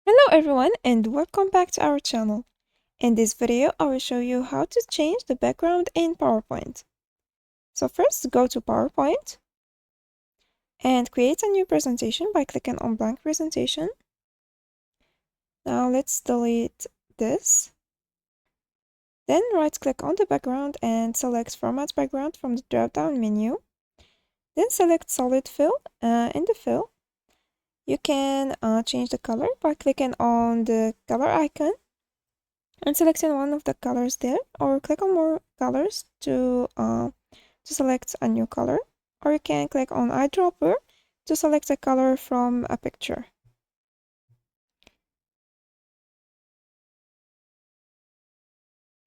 Hello everyone and welcome back to our channel. In this video, I will show you how to change the background in PowerPoint. So first, go to PowerPoint and create a new presentation by clicking on blank presentation. Now let's delete this. Then right click on the background and select Format Background from the drop-down menu. Then select Solid Fill. In the fill, you can change the color by clicking on the color icon and selecting one of the colors there, or click on more colors to select a new color, or you can click on eyedropper to select a color from a picture.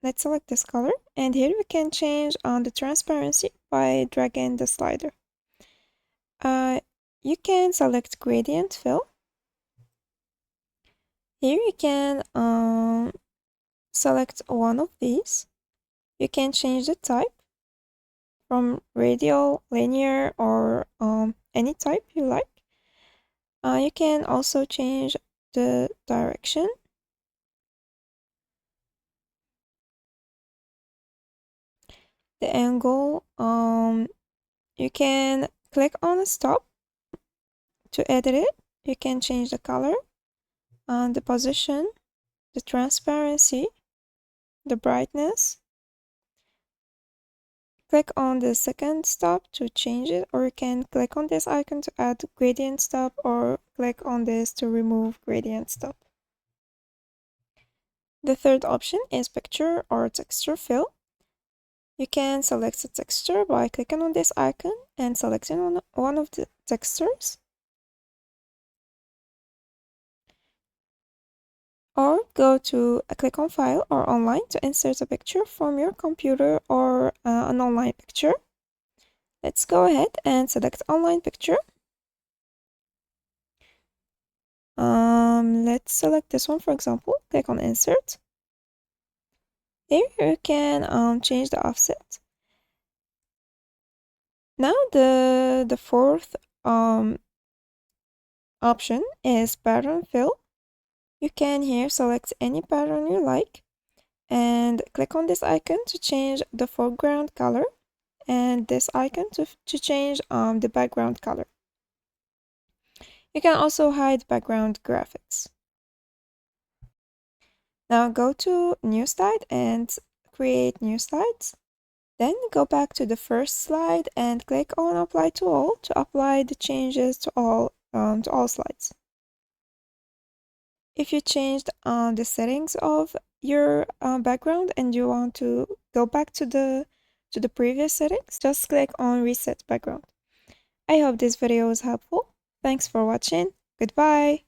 Let's select this color, and here we can change on the transparency by dragging the slider. You can select gradient fill. Here you can select one of these. You can change the type from radial, linear, or any type you like. You can also change the direction. The angle, you can click on stop to edit it. You can change the color, the position, the transparency, the brightness. Click on the second stop to change it, or you can click on this icon to add gradient stop, or click on this to remove gradient stop. The third option is picture or texture fill. You can select a texture by clicking on this icon and selecting one of the textures. Or go to click on File or Online to insert a picture from your computer or an online picture. Let's go ahead and select Online Picture. Let's select this one, for example. Click on Insert. Here you can change the offset. Now the fourth option is Pattern Fill. You can here select any pattern you like and click on this icon to change the foreground color and this icon to change the background color. You can also hide background graphics. Now go to New Slide and create new slides. Then go back to the first slide and click on Apply to All to apply the changes to all slides. If you changed the settings of your background and you want to go back to the previous settings, just click on Reset Background. I hope this video was helpful. Thanks for watching. Goodbye.